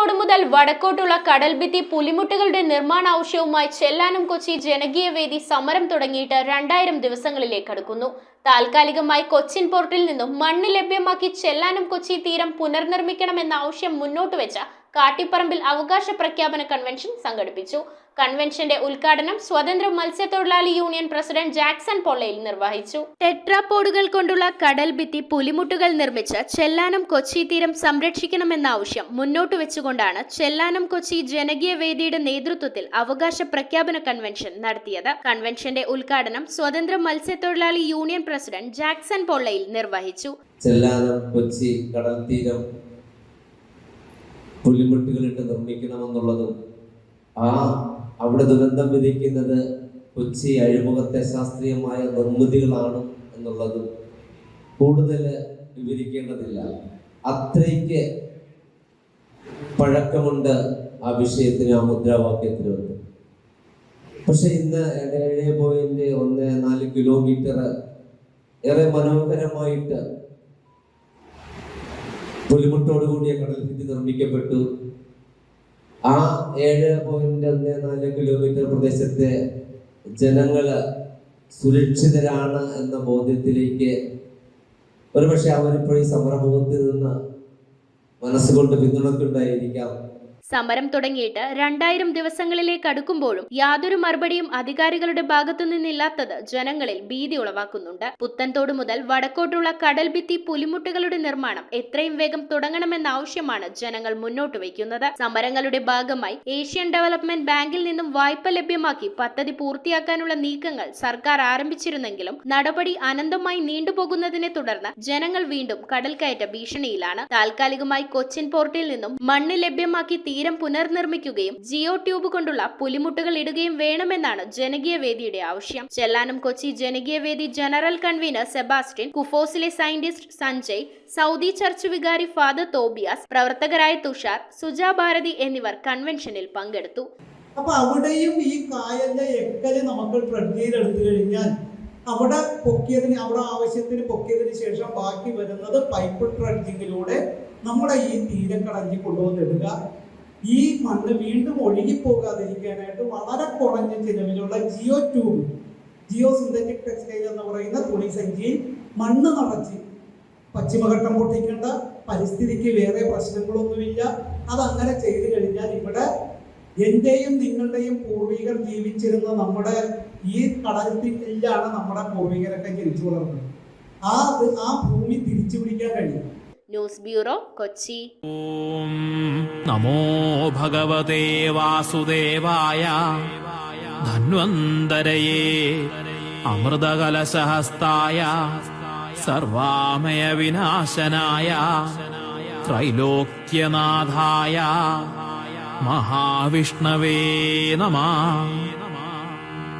തോട് മുതൽ വടക്കോട്ടുള്ള കടൽഭിത്തി പുലിമുട്ടുകളുടെ നിർമ്മാണ ആവശ്യവുമായി ചെല്ലാനം കൊച്ചി ജനകീയ വേദി സമരം തുടങ്ങിയിട്ട് 2000 ദിവസങ്ങളിലേക്ക് അടുക്കുന്നു. താൽക്കാലികമായി കൊച്ചിൻ പോർട്ടിൽ നിന്നും മണ്ണ് ലഭ്യമാക്കി ചെല്ലാനം കൊച്ചി തീരം പുനർനിർമ്മിക്കണമെന്ന ആവശ്യം മുന്നോട്ട് വെച്ച കാട്ടിപ്പറമ്പിൽ അവകാശ പ്രഖ്യാപന കൺവെൻഷൻ സംഘടിപ്പിച്ചു. കൺവെൻഷന്റെ ഉദ്ഘാടനം സ്വതന്ത്ര മത്സ്യത്തൊഴിലാളി യൂണിയൻ പ്രസിഡന്റ് ജാക്സൺ പൊള്ളയിൽ നിർവഹിച്ചു. ടെട്രാപോഡുകൾ കൊണ്ടുള്ള കടൽ ഭിത്തി പുലിമുട്ടുകൾ നിർമ്മിച്ച് ചെല്ലാനം കൊച്ചി തീരം സംരക്ഷിക്കണമെന്ന ആവശ്യം മുന്നോട്ട് വെച്ചുകൊണ്ടാണ് ചെല്ലാനം കൊച്ചി ജനകീയ വേദിയുടെ നേതൃത്വത്തിൽ അവകാശ പ്രഖ്യാപന കൺവെൻഷൻ നടത്തിയത്. കൺവെൻഷന്റെ ഉദ്ഘാടനം സ്വതന്ത്ര മത്സ്യത്തൊഴിലാളി യൂണിയൻ പ്രസിഡന്റ് ജാക്സൺ പൊള്ളയിൽ നിർവഹിച്ചു. ചെല്ലാനം കൊച്ചി കടൽ തീരം പുലിമുട്ടുകളിട്ട് നിർമ്മിക്കണമെന്നുള്ളതും അവിടെ ദുരന്തം വിധിക്കുന്നത് കൊച്ചി അഴിമുഖത്തെ ശാസ്ത്രീയമായ നിർമ്മിതികളാണ് എന്നുള്ളതും കൂടുതൽ വിവരിക്കേണ്ടതില്ല. അത്രയ്ക്ക് പഴക്കമുണ്ട് ആ വിഷയത്തിന്, ആ മുദ്രാവാക്യത്തിനുണ്ട്. പക്ഷെ ഇന്ന് 7.14 കിലോമീറ്റർ ഏറെ മനോഹരമായിട്ട് പുലിമുട്ടോടുകൂടിയ കടൽഭിത്തി നിർമ്മിക്കപ്പെട്ടു. ആ 7.14 കിലോമീറ്റർ പ്രദേശത്തെ ജനങ്ങള് സുരക്ഷിതരാണ് എന്ന ബോധ്യത്തിലേക്ക് ഒരുപക്ഷെ അവരിപ്പോഴും സമരമുഖത്തിൽ നിന്ന് മനസ്സുകൊണ്ട് പിന്തുണക്കുണ്ടായിരിക്കാം. സമരം തുടങ്ങിയിട്ട് 2000 ദിവസങ്ങളിലേക്ക് അടുക്കുമ്പോഴും യാതൊരു മറുപടിയും അധികാരികളുടെ ഭാഗത്തു നിന്നില്ലാത്തത് ജനങ്ങളിൽ ഭീതി ഉളവാക്കുന്നുണ്ട്. പുത്തൻതോട് മുതൽ വടക്കോട്ടുള്ള കടൽഭിത്തി പുലിമുട്ടുകളുടെ നിർമ്മാണം എത്രയും വേഗം തുടങ്ങണമെന്ന ആവശ്യമാണ് ജനങ്ങൾ മുന്നോട്ട് വയ്ക്കുന്നത്. സമരങ്ങളുടെ ഭാഗമായി ഏഷ്യൻ ഡെവലപ്മെന്റ് ബാങ്കിൽ നിന്നും വായ്പ ലഭ്യമാക്കി പദ്ധതി പൂർത്തിയാക്കാനുള്ള നീക്കങ്ങൾ സർക്കാർ ആരംഭിച്ചിരുന്നെങ്കിലും നടപടി അനന്തമായി നീണ്ടുപോകുന്നതിനെ തുടർന്ന് ജനങ്ങൾ വീണ്ടും കടൽക്കയറ്റ ഭീഷണിയിലാണ്. താൽക്കാലികമായി കൊച്ചിൻ പോർട്ടിൽ നിന്നും മണ്ണ് ലഭ്യമാക്കി തീരം പുനർനിർമ്മിക്കുകയും ജിയോ ട്യൂബ് കൊണ്ടുള്ള പുലിമുട്ടുകൾ ഇടുകയും വേണമെന്നാണ് ജനകീയ വേദിയുടെ ആവശ്യം. ചെല്ലാനം കൊച്ചി ജനകീയ വേദി ജനറൽ കൺവീനർ സെബാസ്റ്റ്യൻ, കുഫോസിലെ സയന്റിസ്റ്റ് സഞ്ജയ്, സൗദി ചർച്ച് വികാരി ഫാദർ തോബിയാസ്, പ്രവർത്തകരായ തുഷാർ, സുജാ ഭാരതി എന്നിവർ കൺവെൻഷനിൽ പങ്കെടുത്തു. അപ്പൊ അവിടെയും ഈ കായലിന്റെ എക്കല് നമുക്ക് ട്രെഡ് ചെയ്തെടുത്തു കഴിഞ്ഞാൽ അവിടെ ആവശ്യത്തിന് പൊക്കിയതിന് ശേഷം ബാക്കി വരുന്നത് പൈപ്പ് ട്രെഡ്ജിങ്ങിലൂടെ നമ്മുടെ ഈ തീരം കടഞ്ഞി കൊണ്ടുവന്നിടുക. ഈ മണ്ണ് വീണ്ടും ഒഴുകിപ്പോകാതിരിക്കാനായിട്ട് വളരെ കുറഞ്ഞ ചിലവിലുള്ള ജിയോ സിന്തറ്റിക് ടെക്സ്റ്റൈൽ എന്ന് പറയുന്ന തുണി സഞ്ചിയിൽ മണ്ണ് നിറച്ച് പശ്ചിമഘട്ടം പൊട്ടിക്കേണ്ട, പരിസ്ഥിതിക്ക് വേറെ പ്രശ്നങ്ങളൊന്നുമില്ല. അതങ്ങനെ ചെയ്തു കഴിഞ്ഞാൽ ഇവിടെ എന്റെയും നിങ്ങളുടെയും പൂർവികർ ജീവിച്ചിരുന്ന നമ്മുടെ ഈ കടലിലാണ് നമ്മുടെ പൂർവികരൊക്കെ ജനിച്ചു വളർന്നത്. ആ ഭൂമി തിരിച്ചു പിടിക്കാൻ കഴിയും. News bureau, Kochi. ഓം നമോ ഭഗവതേ വാസുദേവായ ധന്വന്തരയേ അമൃതകലശഹസ്തായ സർവാമയ വിനാശനായ ത്രൈലോക്യനാഥായ മഹാവിഷ്ണവേ നമഃ.